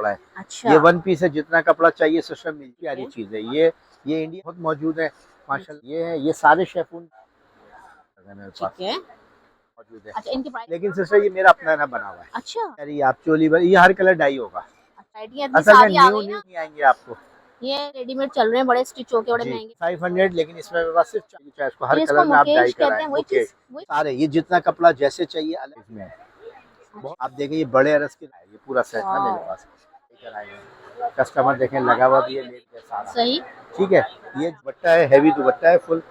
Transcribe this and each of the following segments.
कपड़ा है। अच्छा। ये वन पीस है, जितना कपड़ा चाहिए सिस्टम मिल प्यारी चीज है। ये इंडिया बहुत मौजूद है माशाल्लाह। ये है, ये सारे शेफून मेरे पास ठीक है। मौजूद है। अच्छा, इनकी प्राइस? लेकिन सिस्टर ये मेरा अपना ना बना हुआ है। अच्छा। अरे ये आप चोली ये हर कलर डाई होगा। आइडिया इतनी असल में सारी आ न्यू गई न्यू ना। नहीं आएंगे आपको ये रेडीमेड चल रहे हैं, बड़े स्टिच होके बड़े जी महंगे। 500, लेकिन इसमें मेरे पास सिर्फ चाहिए इसको हर ये इसको कलर में आप डाई मुकेश कहते कराएं। हैं, वही ओके चीज वही। सारे ये जितना कपड़ा जैसे चाहिए अलग इसमें है। आप देखें ये बड़े अरस की ये पूरा सेट ना मेरे पास कस्टमर देखें लगा हुआ भी है लेट के सारा। सही। ठीक है, ये दुपट्टा है, हैवी दुपट्टा है फुल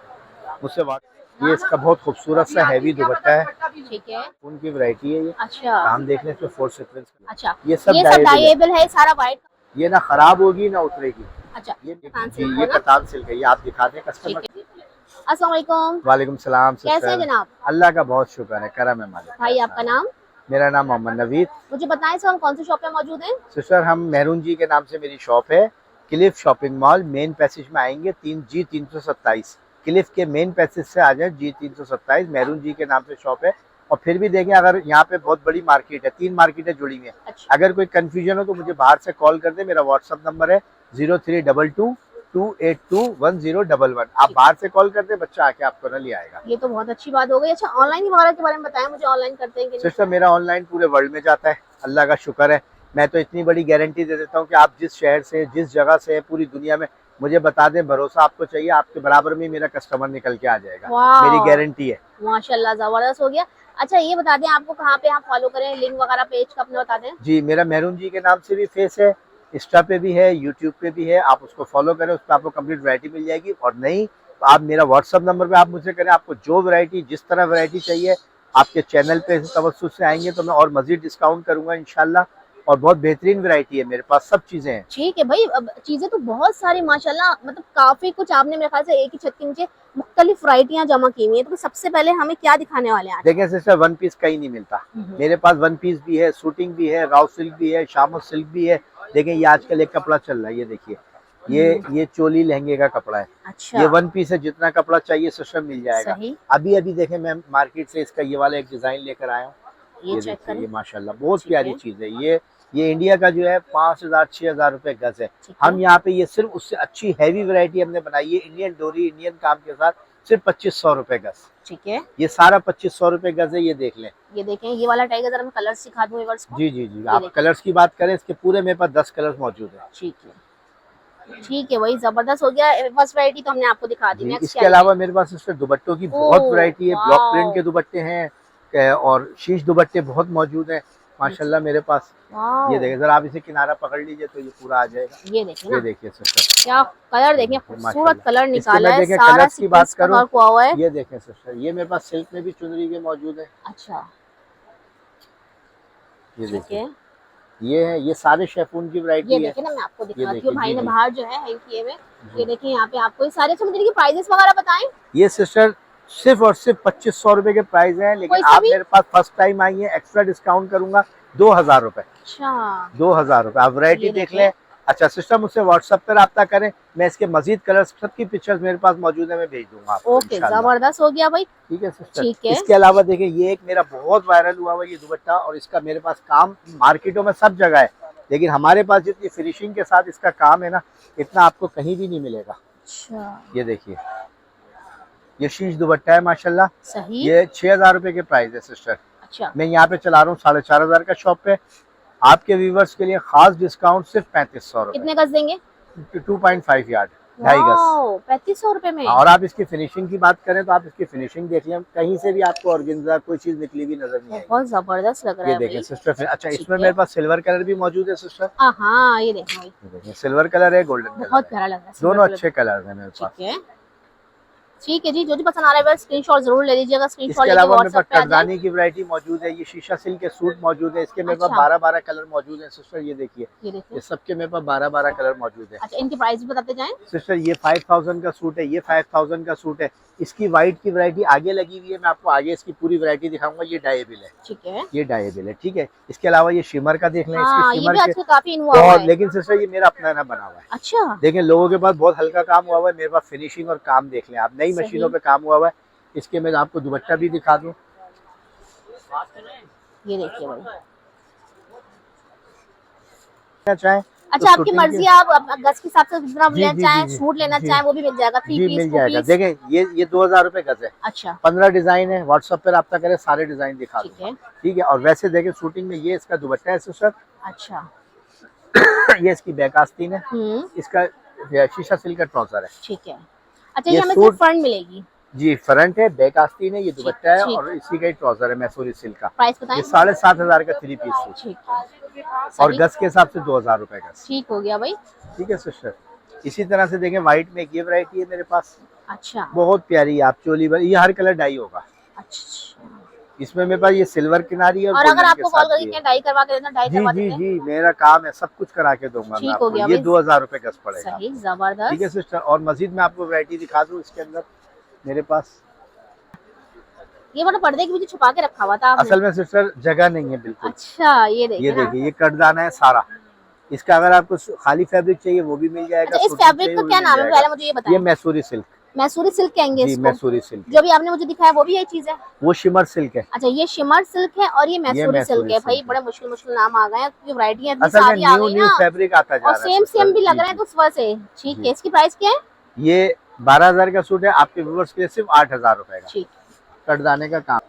मुझसे बात। ये इसका बहुत खूबसूरत सा हैवी दुपट्टा है। ठीक है। उनकी वैरायटी है ये। अच्छा। काम देख लें इसमें 4 सीक्वेंस। अच्छा, ये सब डाइएबल है सारा वाइट। ये ना खराब होगी ना उतरेगी। अच्छा, ये कतान जी सिल्क ये हो ना? कतान सिल्क है, ये आप दिखा दें कस्टमर। ठीक है। अस्सलाम वालेकुम। वालेकुम सलाम कैसे हैं सिस्टर। जनाब? अल्लाह का बहुत शुक्र है, करम है मालिक। भाई आपका नाम? मेरा नाम मोहम्मद नवीद। मुझे बताएं सर, हम कौन सी शॉप पे मौजूद हैं? सिस्टर हम मेहरून जी के नाम से मेरी शॉप है। Cliff shopping mall main passage में आएंगे 3G327। क्लिफ के मेन पैसेज से आ जाए G327, मेहरून जी के नाम से शॉप है। और फिर भी देखें अगर यहाँ पे बहुत बड़ी मार्केट है, 3 मार्केटें जुड़ी हुई है। अच्छा। अगर कोई कंफ्यूजन हो तो मुझे बाहर से कॉल कर दे। मेरा व्हाट्सअप नंबर है 0322282111। आप बाहर से कॉल कर दे, बच्चा आके आपको न ले आएगा। ये तो बहुत अच्छी बात हो गई। अच्छा, ऑनलाइन वगैरह के बारे में बताएं मुझे, ऑनलाइन करते हैं कि नहीं? सिस्टर मेरा ऑनलाइन पूरे वर्ल्ड में जाता है, अल्लाह का शुक्र है। मैं तो इतनी बड़ी गारंटी दे देता हूँ कि आप जिस शहर से जिस जगह से पूरी दुनिया में मुझे बता दें, भरोसा आपको चाहिए, आपके बराबर में मेरा कस्टमर निकल के आ जाएगा। मेरी गारंटी है। माशाल्लाह, जबरदस्त हो गया। अच्छा, ये बता दें आपको कहाँ पे हम फॉलो करें, लिंक वगैरह पेज का अपना बता दें। जी मेरा मेहरून जी के नाम से भी फेस है, इंस्टा पे भी है, यूट्यूब पे भी है। आप उसको फॉलो करें, उस पर आपको कंप्लीट वैरायटी मिल जाएगी। और नहीं तो आप मेरा व्हाट्सअप नंबर पे आप मुझसे करें, आपको जो वैरायटी जिस तरह वैरायटी चाहिए आपके चैनल पे तवज्जुह से आएंगे तो मैं और मजीद डिस्काउंट करूंगा इंशाल्लाह। और बहुत बेहतरीन वैरायटी है मेरे पास, सब चीजें हैं। ठीक है भाई, अब चीजें तो बहुत सारी माशाल्लाह, मतलब काफी कुछ आपने मेरे ख्याल से एक ही छत के नीचे मुख्तलिफ वैरायटियां जमा की हुई हैं। तो सबसे पहले हमें क्या दिखाने वाले हैं? देखिए सिस्टर वन पीस कहीं नहीं मिलता, मेरे पास वन पीस भी है, शूटिंग भी है, राव सिल्क भी है, शामो सिल्क भी है। देखिए ये आजकल एक कपड़ा चल रहा है, ये देखिए ये चोली लहंगे का कपड़ा है। अच्छा। ये वन पीस है, जितना कपड़ा चाहिए सिस्टम मिल जाएगा। सही। अभी अभी देखें मैं मार्केट से इसका ये वाला एक डिजाइन लेकर आया हूँ। ये चेक देखिए करें। ये माशाल्लाह बहुत प्यारी चीज है। ये इंडिया का जो है 5000-6000 रुपए गज है। हम यहाँ पे ये सिर्फ उससे अच्छी हैवी वैरायटी हमने बनाई है, इंडियन डोरी इंडियन काम के साथ, सिर्फ 2500 रुपए गज। ठीक है। ये सारा 2500 रुपए गज है, ये देख लें। ये देखें, ये वाला टाइगर, जरा मैं कलर सिखा दूं व्यूअर्स को। जी जी जी, आप कलर्स की बात करें, इसके पूरे मेरे पास 10 कलर्स मौजूद है। ठीक है, ठीक है, वही जबरदस्त हो गया। फर्स्ट वैरायटी तो हमने आपको दिखा दी। इसके अलावा मेरे पास इसमें दुपट्टों की बहुत वैरायटी है। ब्लॉक प्रिंट के दुपट्टे हैं और शीश दुपट्टे बहुत मौजूद हैं माशाल्लाह मेरे पास। ये देखिए सर, आप इसे किनारा पकड़ लीजिए तो ये पूरा आ जाएगा। ये देखिए, ये देखिए सिस्टर, क्या कलर देखें, खूबसूरत कलर निकाला है। सारा कलर्स की बात करूं, हुआ है। ये देखें सिस्टर, ये मेरे पास सिल्क में भी चुनरी के मौजूद है। अच्छा, ये देखिए ये है, ये सारे शेफून की वैरायटी है। ये देखिए ना, मैं आपको दिखाती हूँ, भाई ने बाहर जो है किए हुए। ये देखिए यहाँ पे आपको ये सारे प्राइजेस वगैरह बताएं। ये सिस्टर सिर्फ और सिर्फ 2500 रुपए के प्राइस है, लेकिन आप मेरे पास फर्स्ट टाइम आई है, एक्स्ट्रा डिस्काउंट करूंगा 2000 रुपए। अच्छा, 2000 रुपए। आप वैरायटी देख लें। अच्छा सिस्टर, मुझसे व्हाट्सएप पर रब्ता करें, मैं इसके मजीद कलर्स सबकी पिक्चर्स मेरे पास मौजूद है, मैं भेज दूंगा आपको। ओके, जबरदस्त हो गया भाई। ठीक है सिस्टर। ठीक है। इसके अलावा देखिए ये एक मेरा बहुत वायरल हुआ हुआ ये दुपट्टा, और इसका मेरे पास काम मार्केटों में सब जगह है, लेकिन हमारे पास जितनी फिनिशिंग के साथ इसका काम है ना, इतना आपको कहीं भी नहीं मिलेगा। अच्छा, ये देखिए ये शीश दुपट्टा है माशाल्लाह। सही। ये 6000 रुपए के प्राइस है सिस्टर। अच्छा, मैं यहाँ पे चला रहा हूँ 4500 का शॉप पे। आपके व्यूवर्स के लिए खास डिस्काउंट सिर्फ 3500 रुपए। कितने गज देंगे? 2.5 यार्ड, 2.5 गज। 3500 रुपए में। और आप इसकी फिनिशिंग की बात करें तो आप इसकी फिनिशिंग देख लें, कहीं से भी आपको ऑर्गेन्जा कोई चीज निकली हुई नजर नहीं आएगी। बहुत जबरदस्त लग रहा है। ये देखें सिस्टर। अच्छा इसमें मेरे पास सिल्वर कलर भी मौजूद है सिस्टर। हाँ, ये देखिए सिल्वर कलर है, गोल्डन कलर, बहुत प्यारा लग रहा है। दोनों अच्छे कलर है मेरे पास। ठीक है, ठीक है जी, जो पसंद आ रहा है स्क्रीनशॉट जरूर ले लीजिएगा। स्क्रीनशॉट इसके लेके अलावा मेरे पास व्हाट्सएप पे आ जाए। करदानी की वैरायटी मौजूद है, ये शीशा सिल्क के सूट मौजूद है, इसके मेरे पास 12-12 कलर मौजूद है सिस्टर। ये देखिए ये सबके मेरे पास 12-12 कलर मौजूद है। अच्छा, इनकी प्राइस भी बताते जाएं सिस्टर। ये 5000 का सूट है, ये 5000 का सूट है। इसकी व्हाइट की वैरायटी आगे लगी हुई है, मैं आपको आगे इसकी पूरी वैरायटी दिखाऊंगा। ये डायेबल है। ठीक है, ये डायेबल है। ठीक है, इसके अलावा ये शिमर का देख लें। हाँ, इसके ये भी शिमर आजकल काफी इन हुआ बहुत, है। लेकिन सिस्टर ये मेरा अपना ना बना हुआ है। अच्छा, देखें लोगों के पास बहुत हल्का काम हुआ हुआ है, मेरे पास फिनिशिंग और काम देख लें आप, नई मशीनों पे काम हुआ हुआ है। इसके मैं आपको दुपट्टा भी दिखा दूं। ये देखिए भाई, चाहें अच्छा, आपकी shooting मर्जी, के- आप गज के हिसाब से जितना जी, लेना जी, चाहें, जी, सूट लेना जी, चाहें वो भी मिल जाएगा, 3 जी पीस, मिल 2 जाएगा। पीस। देखें ये 2000 रुपए गज है, अच्छा 15 डिजाइन है। व्हाट्सएप पर रब्ता करें, सारे डिजाइन दिखा ठीक दूंगा। है। ठीक है। और वैसे देखें शूटिंग में ये इसका दुपट्टा है सिस्टर, अच्छा ये इसकी बैक आस्तीन है, इसका शीशा सिल्क का ट्राउजर है। ठीक है। अच्छा, ये ये हमें सूट सिर्फ फ्रंट मिलेगी। जी फ्रंट है, बैक आस्तीन है, ये दुपट्टा है ठीक। और इसी का ही ट्राउजर है मैसूरी सिल्क का। प्राइस बताएं। ये 7500 का 3 पीस सूट ठीक है, और सही, गज के हिसाब से 2000 रुपए गज। ठीक हो गया भाई। ठीक है सिस्टर। इसी तरह से देखें व्हाइट में एक ये वैरायटी है मेरे पास, अच्छा बहुत प्यारी है। आप चोली ये हर कलर डाई होगा अच्छा। इसमें। मेरे पास ये सिल्वर किनारी है और और अगर गोल्डन के आपको कॉल साथ भी करके है। डाई करवा के देना, डाई जी करवा जी देते हैं। जी मेरा काम है, सब कुछ करा के दूंगा मैं ठीक हो आपको। गया ये भाई। 2000 रुपए गज पड़ेगा। सही, ठीक जबरदस्त। है सिस्टर। और मजीद मैं आपको वैरायटी दिखा दूं इसके अंदर मेरे पास। ये वाला पर्दे के पीछे छुपा के रखा हुआ था आपने। असल में सिस्टर जगह नहीं है बिल्कुल। अच्छा, ये ये देखिए ना। देखिए ये कटदाना है सारा। इसका अगर आपको खाली फैब्रिक चाहिए वो भी मिल जाएगा। अच्छा, इस सूटिंग फैब्रिक चाहिए का वो भी क्या मिल नाम है, जाएगा। पहले मुझे ये बताएं। ये मैसूरी सिल्क। मैसूरी सिल्क कहेंगे जी इसको। मैसूरी सिल्क जो भी आपने मुझे दिखाया वो भी यही चीज है। वो शिमर सिल्क है। अच्छा, ये शिमर सिल्क है और ये मैसूरी सिल्क है। भाई सिल्क बड़े मुश्किल मुश्किल नाम आ गए हैं, क्योंकि वैरायटी इतनी असल में सारी आ न्यू गई न्यू ना, फैब्रिक आता जा और रहा है सेम सिस्टर। भी लग जी, रहा है जी। तो उस वजह से। ठीक जी। है, इसकी प्राइस क्या है? ये 12,000 का सूट है, आपके व्यूवर्स के लिए सिर्फ 8,000 रुपए का। ठीक। कटदाने का काम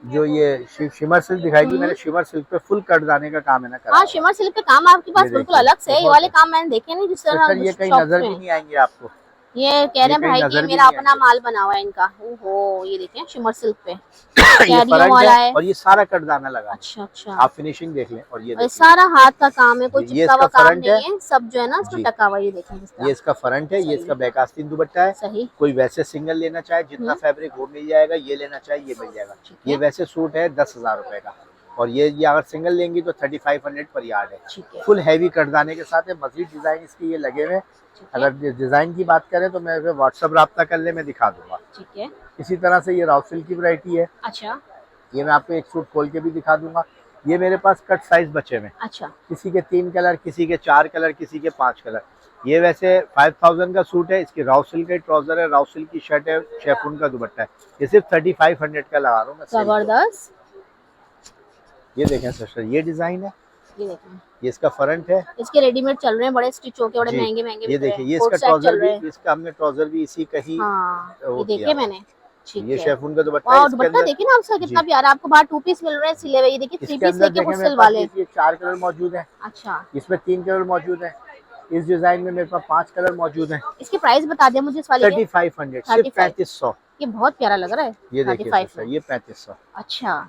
जो ये शिमर सिल्क दिखाएगी मैंने, शिमर सिल्क पे फुल कटदाने का काम है ना करा हाँ, हुआ। शिमर सिल्क पे काम आपके पास ये बिल्कुल देखिए, अलग से है। ये बहुत वाले है। काम मैंने देखे नहीं जिस तरह सिस्टर ये कहीं शॉप नजर पे भी हैं। नहीं आएंगे आपको। ये कह रहे हैं कहीं भाई कि नजर भी मेरा नहीं अपना आएंगे। माल बना हुआ है इनका। ओहो, ये देखें शिमर सिल्क पे ये कैरियों फ्रंट वाला है है। और ये सारा कटदाना लगा है। अच्छा अच्छा। आप फिनिशिंग देख लें। और ये और ये देखिए, सारा हाथ का काम है, कोई ये चिपका हुआ इसका काम फ्रंट है। नहीं है, सब जो है ना इसमें जी। टका हुआ। ये देखें इस ये तरह। इसका फ्रंट है, ये सही इसका है। बैक आस्तीन दुपट्टा है। सही। कोई वैसे सिंगल लेना चाहे जितना फैब्रिक वो मिल जाएगा, ये लेना चाहे ये मिल जाएगा। ठीक ये है। वैसे सूट है 10,000 रुपए का और ये अगर सिंगल लेंगी तो 3500 पर यार्ड है। ठीक है। फुल हैवी कटदाने के साथ है। मजीद डिजाइन इसके ये लगे हुए हैं। अगर डिजाइन की बात करें तो मैं व्हाट्सअप रब्ता कर ले, मैं दिखा दूंगा। ठीक है। इसी तरह से ये राव सिल्क की वैरायटी है। अच्छा ये मैं आपको एक सूट खोल के भी दिखा दूंगा। ये मेरे पास कट साइज बचे हुए हैं। अच्छा। किसी के 3 कलर, किसी के 4 कलर, किसी के 5 कलर। ये वैसे 5000 का सूट है। इसकी राव सिल्क का ट्राउजर है, राव सिल्क की शर्ट है, शेफून का दुपट्टा है। ये सिर्फ 3500 का लगा रहा हूँ मैं सेल पे। जबरदस्त। ये देखें सिस्टर, ये डिजाइन है। ये देखें, ये इसका फ्रंट है। इसके रेडीमेड चल रहे हैं, बड़े स्टिच होके बड़े जी। महंगे महंगे ये बिक रहे देखिए, हैं। ये कोट इसका सेट ट्राउजर चल रहे हैं। भी, इसका हमने ट्राउजर भी इसी का ही हाँ, वो ये किया देखे हुआ। मैंने। ठीक ये है। शेफून का दुपट्टा है। और इसके दुपट्टा अंदर देखिए ना आपका कितना जी। प्यारा। आपको बाहर 2 पीस मिल रहे हैं सिले हुए। ये देखिए 3 इसके पीस अंदर लेके देखें फुल मेरे वाले। पास ये 4 कलर मौजूद है। अच्छा, इसमें 3 कलर मौजूद है। इस डिजाइन में मेरे पास 5 कलर मौजूद है। इसकी प्राइस बता दिया मुझे इस वाले के। 3500 सिर्फ 3500। ये बहुत प्यारा लग रहा है। ये देखिए 35 सिस्टर, में। ये 3500 अच्छा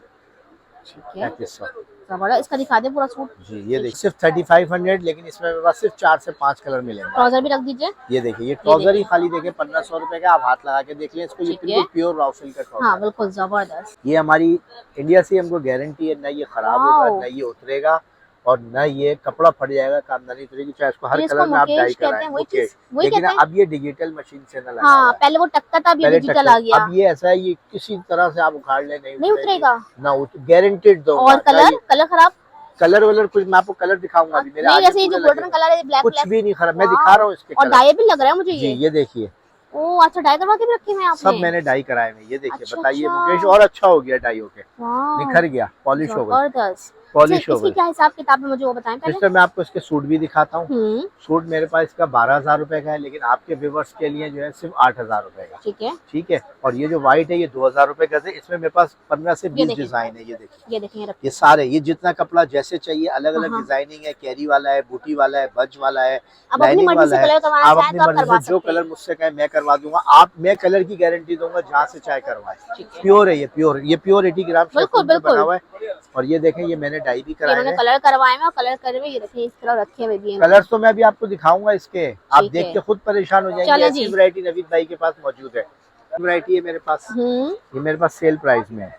ठीक है। 3500 जबरदस्त। इसका दिखा दे पूरा सूट। जी। ये देखिए सिर्फ 3500, लेकिन इसमें मेरे पास सिर्फ 4 से 5 कलर मिलेंगे। ट्राउजर भी रख दीजिए। ये देखिए, ये ट्राउजर ही खाली देखिए 1500 रुपए का। आप हाथ लगा के देख लें इसको। ये ठीक बिल्कुल है। प्योर राव सिल्क का हाँ ट्राउजर है। बिल्कुल जबरदस्त। ये हमारी इंडिया से हमको गारंटी है, न ये खराब होगा, वाओ। न ये उतरेगा और न ये कपड़ा फट जाएगा, कामदानी उतरेगी। चाहे इसको हर इसको कलर में आप डाई मुकेश कहते कराएं। हैं, वही मुकेश। चीज वही लेकिन कहते हैं। अब ये डिजिटल मशीन से न लगा हाँ, हुआ है। पहले वो टक्का था, अब ये पहले डिजिटल आ गया। अब ये ऐसा है, ये किसी तरह से आप उखाड़ ले नहीं नहीं उतरेगा। ना गारंटेड दो। और कलर खराब कलर वलर कुछ मैं आपको कलर दिखाऊंगा अभी। मेरे नहीं, आगे जैसे ये पूरे जो लगे गोल्डन हुए कलर है, ब्लैक कुछ ब्लैक। भी नहीं खराब। मैं वाह। दिखा रहा हूँ इसके और कलर। डाई भी लग रहा है मुझे जी ये। ये देखिए, ओ अच्छा, डाई करवा के भी रखे हैं आपने। सब मैंने डाई कराए हुए। ये देखिए, अच्छा, बताइए अच्छा। मुकेश, और अच्छा हो गया डाई होके, वाह, निखर गया, पॉलिश हो गया, जबरदस्त। पॉलिश अच्छा, हो इसकी गई। क्या हिसाब किताब है मुझे वो बताएं पहले। सिस्टर मैं आपको इसके सूट भी दिखाता हूँ। हम्म, सूट मेरे पास इसका 12,000 रुपए का है, लेकिन आपके व्यूवर्स के लिए जो है सिर्फ 8,000 रुपए का। ठीक है। ठीक है। और ये जो व्हाइट है ये 2,000 रुपए का है। इसमें मेरे पास 15 से 20 देखिए। डिजाइन है। ये देखिए, ये देखें रख। ये सारे, ये जितना कपड़ा जैसे चाहिए अलग अलग हाँ। डिजाइनिंग है। कैरी वाला है, बूटी वाला है, बज वाला है, अब अपनी लाइनिंग मर्जी वाला से है। कलर करवाना आप चाहें अपनी तो आप मर्जी करवा से जो सकते हैं। कलर मुझसे कहें मैं करवा दूंगा। आप, मैं कलर की गारंटी दूंगा जहाँ से चाहे करवाए। ठीक है। प्योर है ये, प्योर 80 ग्राम बिल्कुल, शेफून पे बिल्कुल। बना हुआ है। और ये देखें, ये मैंने डाई भी कराए इन्होंने हैं। कलर करवाए हैं और कलर करे हुए ये रखे, इस तरह रखे हुए भी हैं। कलर्स तो मैं अभी आपको दिखाऊंगा इसके, आप ठीक देख है। के खुद परेशान हो जाएंगे। चलो ऐसी जी। वैरायटी नवीद भाई के पास मौजूद है। वैरायटी है मेरे पास, ये मेरे पास सेल प्राइस में है।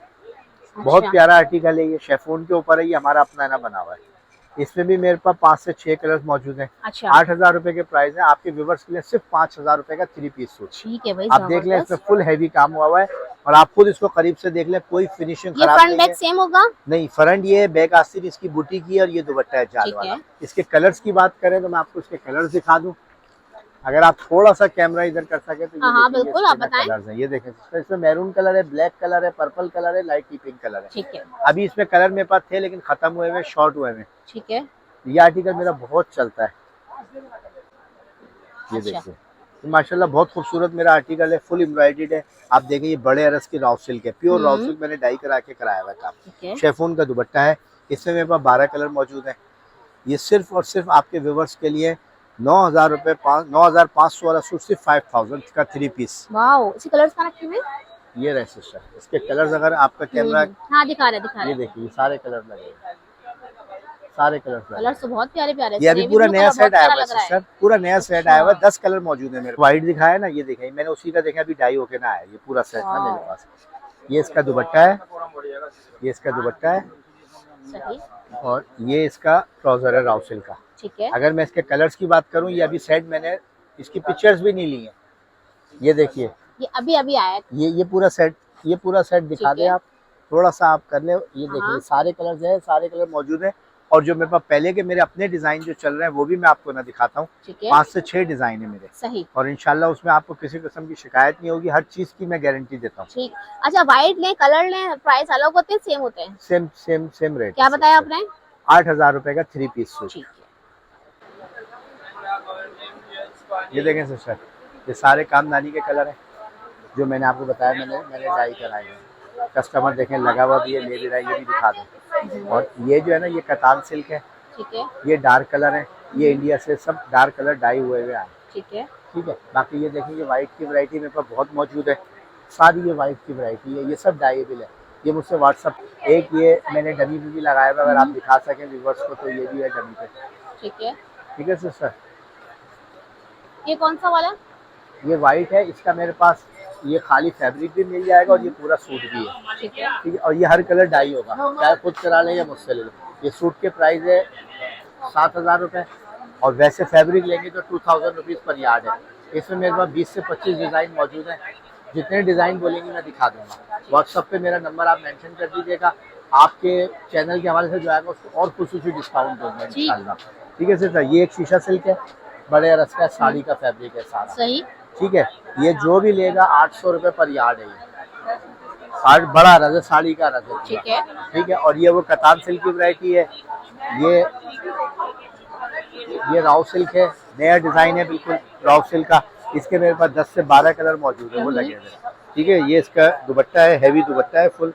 बहुत प्यारा आर्टिकल है ये, शेफून के ऊपर है। ये हमारा अपना ना बना हुआ है। इसमें भी मेरे पास 5 से 6 कलर्स मौजूद हैं। अच्छा 8,000 रुपए के प्राइस है। आपके व्यूवर्स के लिए सिर्फ 5,000 रुपए का 3 पीस सूट। ठीक है भाई, आप देख लें, इसमें फुल हैवी काम हुआ है और आप खुद इसको करीब से देख लें, कोई फिनिशिंग ये खराब फ्रंट नहीं बैक है। सेम होगा। नहीं, फ्रंट ये बैक आस्तीन इसकी बूटी की है और ये दुपट्टा है जाल ठीक वाला। है। इसके कलर्स की बात करें तो मैं आपको इसके कलर्स दिखा दूं। अगर आप थोड़ा सा कैमरा इधर कर सके तो ये हाँ, देखिए, बिल्कुल, इसके आप ना बताएं। कलर्स हैं। ये देखें, इसमें मैरून कलर है, ब्लैक कलर है, पर्पल कलर है, लाइट पिंक कलर है। ठीक है। अभी इसमें कलर मेरे पास थे लेकिन खत्म हुए हुए, शॉर्ट हुए हुए। ठीक है। ये आर्टिकल मेरा बहुत चलता है, ये अच्छा। देखिए। तो माशाल्लाह बहुत खूबसूरत मेरा आर्टिकल है, फुल एम्ब्रॉयडर्ड है। आप देखें ये बड़े अरस की राव सिल्क है, प्योर राव सिल्क मैंने डाई करा के कराया हुआ था। ठीक है। शेफून का दुपट्टा है, इसमें मेरे पास 12 कलर मौजूद है। ये सिर्फ और सिर्फ आपके व्यूवर्स के लिए 9,000 रुपये, 9,500 वाला सूट सिर्फ 5,000 का 3 पीस। वाओ, इसी कलर्स का रखे हुए। ये रहे सिस्टर, इसके कलर्स अगर आपका कैमरा, हाँ दिखा रहे ये देखिए, ये सारे कलर लगे हैं, सारे कलर्स लगे हैं। कलर्स तो बहुत प्यारे प्यारे। ये अभी पूरा नया सेट आया हुआ है है। सिस्टर, पूरा नया सेट आया हुआ है। 10 कलर मौजूद है मेरे। व्हाइट दिखाया ना, ये देखिए मैंने उसी का देखा अभी डाई होके ना आया, ये पूरा सेट ना मेरे पास। ये इसका दुपट्टा है, ये इसका दुपट्टा है, सही। और ये इसका ट्राउजर है राव सिल्क का। ठीक है। अगर मैं इसके कलर्स की बात करूं, ये अभी सेट मैंने इसकी पिक्चर्स भी नहीं ली है। ये देखिए, ये अभी अभी आया है। ये पूरा सेट, ये पूरा सेट दिखा ठीक दे है। आप, थोड़ा सा आप कर ले। ये देखिए हाँ। सारे कलर्स हैं, सारे कलर मौजूद हैं। और जो मेरे पास पहले के मेरे अपने डिजाइन जो चल रहे हैं वो भी मैं आपको ना दिखाता हूँ। ठीक है। 5 से 6 डिजाइन है मेरे, सही। और इंशाल्लाह उसमें आपको किसी किस्म की शिकायत नहीं होगी। हर चीज की मैं गारंटी देता हूँ। ठीक। अच्छा, व्हाइट लें कलर लें, प्राइस अलग होते हैं सेम होते हैं? Same same same rate. क्या बताया आपने? 8,000 रुपए का 3 पीस सूट। ठीक है। ये देखें सिस्टर, ये सारे कामदानी के कलर हैं जो मैंने आपको बताया, मैंने डाई कराए हैं। कस्टमर देखें लगा हुआ भी है, ले भी रहा है, ये भी दिखा दें। और ये जो है ना, ये कतान सिल्क है। ठीक है। ये डार्क कलर है, ये इंडिया से सब डार्क कलर डाई हुए हुए आए। ठीक है। ठीक है। बाकी ये देखें, ये वाइट की वैरायटी मेरे पास बहुत मौजूद है, सारी ये वाइट की वैरायटी है। ये सब डाइएबल है। ये मुझसे व्हाट्सअप, एक ये मैंने डमी पे भी लगाया हुआ, अगर आप दिखा सकें व्यूअर्स को, तो ये भी है डमी पे। ठीक है। ठीक है सिस्टर। ये कौन सा वाला? ये वाइट है, इसका मेरे पास ये खाली फैब्रिक भी मिल जाएगा और ये पूरा सूट भी है। ठीक है। ठीक है। और ये हर कलर डाई होगा, चाहे खुद करा लें या मुझसे ले लें। ये सूट के प्राइस है 7,000 रुपये, और वैसे फैब्रिक लेंगे तो 2,000 रुपीज़ पर यार्ड है। इसमें मेरे पास 20 से 25 डिज़ाइन मौजूद हैं। जितने डिज़ाइन बोलेंगे मैं दिखा दूँगा। व्हाट्सअप पे मेरा नंबर आप मेंशन कर दीजिएगा, आपके चैनल के हवाले से जो आएगा उसको और खुशूसी डिस्काउंट दूँगा इंशाल्लाह। ठीक है सर। ये एक शीशा सिल्क है, बड़े अरस का साड़ी का फैब्रिक है सारा। सही। ठीक है। ये जो भी लेगा 800 रुपये पर यार्ड है। ये बड़ा रज है, साड़ी का रज है। ठीक है। ठीक है। और ये वो कतान सिल्क की वैरायटी है। ये राव सिल्क है, नया डिजाइन है बिल्कुल राव सिल्क का। इसके मेरे पास 10 से 12 कलर मौजूद है, वो लगे हुए। ठीक है। ये इसका दुपट्टा है, हैवी दुपट्टा है फुल।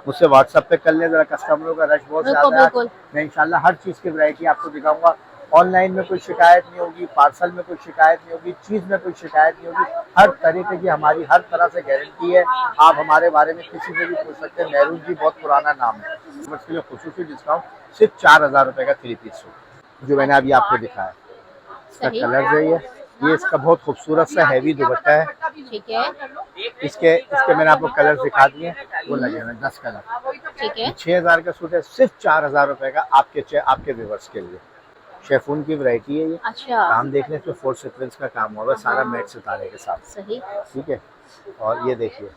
मुझसे व्हाट्सएप पे कर लें, जरा कस्टमरों का रश बहुत ज्यादा है। मैं इंशाल्लाह हर चीज की वैरायटी आपको दिखाऊंगा। ऑनलाइन में कोई शिकायत नहीं होगी, पार्सल में कोई शिकायत नहीं होगी, चीज में कोई शिकायत नहीं होगी। हर तरीके की हमारी हर तरह से गारंटी है। आप हमारे बारे में किसी से भी पूछ सकते हैं। मेहरून जी बहुत पुराना नाम है। उसके लिए खुसूसी डिस्काउंट सिर्फ 4,000 रुपए का 3 पीस सूट जो मैंने अभी आपको दिखाया। इसका कलर जो है, ये इसका बहुत खूबसूरत सा हैवी दुपट्टा है। ठीक है। इसके मैंने आपको कलर दिखा दिए, वो लगे हुए 10 कलर। ठीक है। 6,000 का सूट है, सिर्फ 4,000 रुपए का आपके व्यूवर्स के लिए। शेफून की वैरायटी है ये। अच्छा। काम देख लें, इसमें 4 सीक्वेंस का काम होगा सारा मैट सितारे के साथ। सही। ठीक है। और ये देखिए,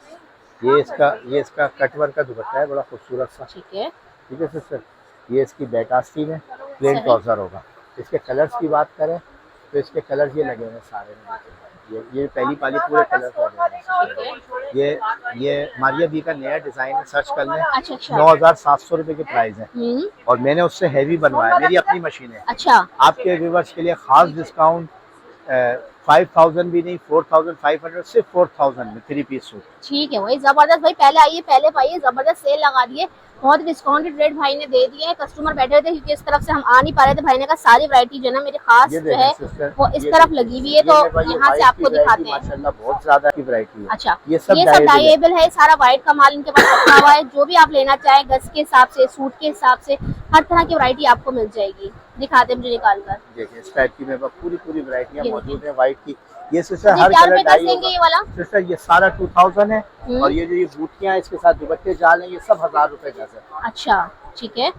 ये इसका कटवर्क का दुपट्टा है, बड़ा खूबसूरत सा। ठीक है। ठीक है सिस्टर। ये इसकी बैक आस्तीन है, प्लेन ट्राउजर होगा। इसके कलर्स की बात करें तो इसके कलर्स ये लगे हुए हैं सारे में। ये पहली पाली पूरे कलर लगे हुए हैं। ये मारिया बी का नया डिजाइन है, सर्च कर लें। अच्छा। 9,700 रुपए के प्राइस है, और मैंने उससे हैवी बनवाया, मेरी अपनी मशीन है। अच्छा। आपके व्यूवर्स के लिए खास डिस्काउंट 5,000 भी नहीं, 4,500, सिर्फ 4,000 में 3 पीस सूट। ठीक है। वही जबरदस्त भाई, पहले आइए पहले पाइए, जबरदस्त सेल लगा दिए, बहुत डिस्काउंटेड रेट भाई ने दे दिया है। कस्टमर बैठे थे क्योंकि इस तरफ से हम आ नहीं पा रहे थे। भाई ने कहा सारी वैरायटी जो है ना मेरी खास जो है वो इस तरफ लगी हुई है, तो यहाँ से आपको दिखाते हैं। माशाल्लाह बहुत ज्यादा की वैरायटी है। अच्छा। ये सब डाइएबल है, सारा व्हाइट का माल इनके पास रखा हुआ है। जो भी आप लेना चाहें गज के हिसाब से, सूट के हिसाब से, हर तरह की वैरायटी आपको मिल जाएगी। दिखाते हैं मुझे निकाल कर। देखिए इस टाइप की मेरे पास पूरी वैरायटियां मौजूद है व्हाइट की। ये सिस्टर जी, हर क्या कलर रुपए डाई देंगे ये वाला? सिस्टर ये सारा 2,000 है, और ये जो ये बूटियां इसके साथ दुपट्टे जाल हैं, ये सब 1,000 रुपए गज है। अच्छा। ठीक है।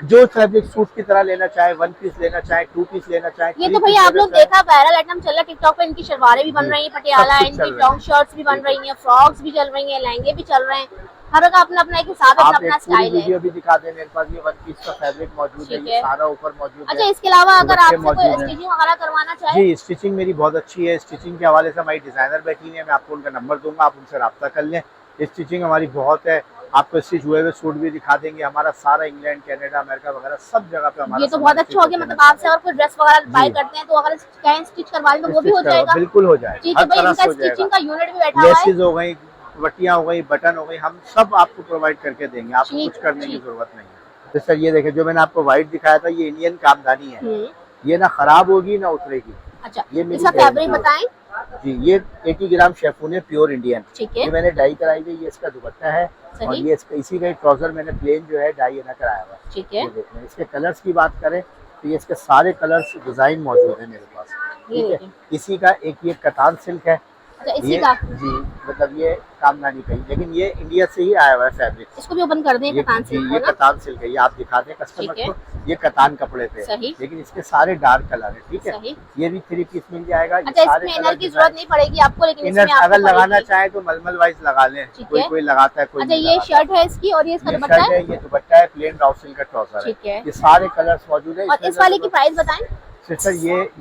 जो फैब्रिक सूट की तरह लेना चाहे, 1 पीस लेना चाहे, 2 पीस लेना चाहे, ये तो भैया आप लोग देखा वायरल आइटम चल रहा है टिकटॉक पे। इनकी शलवारें भी बन रही हैं पटियाला, इनकी लॉन्ग शर्ट्स भी बन रही हैं, फ्रॉक्स भी चल रही हैं, लहंगे भी चल रहे हैं। हर का अपना अपना एक हिसाब है, अपना स्टाइल है। वीडियो भी दिखा दें, मेरे पास ये 1 पीस का फैब्रिक मौजूद है, ये सारा ऊपर मौजूद है। अच्छा, इसके अलावा अगर आपसे कोई स्टिचिंग वगैरह करवाना चाहे? जी, स्टिचिंग मेरी बहुत अच्छी है। स्टिचिंग के हवाले से हमारी डिजाइनर बैठी है, मैं आपको उनका नंबर दूंगा, आप उनसे रब्ता कर लें। स्टिचिंग हमारी बहुत है, आपको स्टिच हुए हुए सूट भी दिखा देंगे। हमारा सारा इंग्लैंड, कनाडा, अमेरिका वगैरह सब जगह पे हमारा ये तो सामान बहुत अच्छा stitch हो गया, होके मतलब मिलता है। आपसे अगर कोई ड्रेस वगैरह बाय जी। करते हैं तो अगर कहें स्टिच करवा लें तो वो भी स्टिच हो करवा, जाएगा। बिल्कुल हो जाएगा, ठीक हर है भाई, तरह इनका से हो स्टिचिंग जाएगा। का यूनिट भी बैठा हुआ है। लेसेस हो गई, पट्टियां हो गई, बटन हो गई, हम सब आपको प्रोवाइड करके देंगे, आपको ठीक कुछ करने की ठीक। जरूरत नहीं है। तो सर ये देखें, जो मैंने आपको व्हाइट दिखाया था, ये इंडियन कामदानी है, हम्म, ये ना खराब होगी ना उतरेगी। अच्छा ये मेरी इसका गारंटी फैब्रिक है। बताएं। जी, ये 80 ग्राम शेफून है, प्योर इंडियन। ठीक ये है, मैंने डाई कराई हुई, ये इसका दुपट्टा है, और सही, ये इसका इसी का ही ट्राउजर मैंने प्लेन जो है डाई ना कराया हुआ है। ठीक है, ये देखना, इसके कलर्स की बात करें तो ये इसके सारे कलर्स डिजाइन मौजूद है मेरे पास। ये ठीक है, देखिए, इसी का एक ये कतान सिल्क है, अच्छा इसी ये का, जी, मतलब ये कामदानी का ही, लेकिन ये इंडिया से ही आया हुआ है फैब्रिक। इसको भी ओपन कर दें ये कतान जी, सिल्क को ये ना। कतान सिल्क है, ये आप दिखा दें कस्टमर ठीक है, को, ये कतान कपड़े पे है, सही, लेकिन इसके सारे डार्क कलर है। ठीक है, सही, ये भी 3 पीस मिल जाएगा। ये अच्छा सारे इसमें कलर इनर की डिजाइन, जरूरत नहीं पड़ेगी आपको, लेकिन इनर इसमें आपको अगर लगाना पड़ेगी। चाहे तो मलमल वाइज लगा लें, ठीक कोई है। कोई लगाता है, कोई अच्छा नहीं ये लगाता। शर्ट है इसकी और ये इसका ये दुपट्टा शर्ट है। है, ये दुपट्टा है, प्लेन राउसिल का ट्राउजर है। ठीक है, ये सारे कलर्स मौजूद है। और इस वाले की प्राइस बताएं। सिस्टर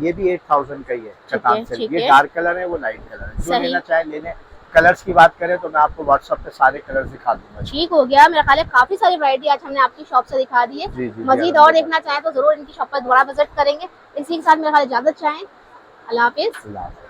ये भी 8000 का ही है, ठीक कतान है, सिल्क। ठीक ये है। डार्क कलर है, वो लाइट कलर है, जो सही। लेना चाहे ले लें। कलर्स की बात करें तो मैं आपको व्हाट्सएप पे सारे कलर्स दिखा दूंगा। ठीक हो गया, मेरा ख्याल है काफी सारी वैरायटी आज हमने आपकी शॉप से दिखा दी है। जी, जी, मजीद और देखना चाहें तो जरूर इनकी शॉप पर दोबारा विजिट करेंगे। इसी के साथ मेरा ख्याल है इजाजत चाहें। अल्लाह हाफिज। अल्लाह हाफ़िज़।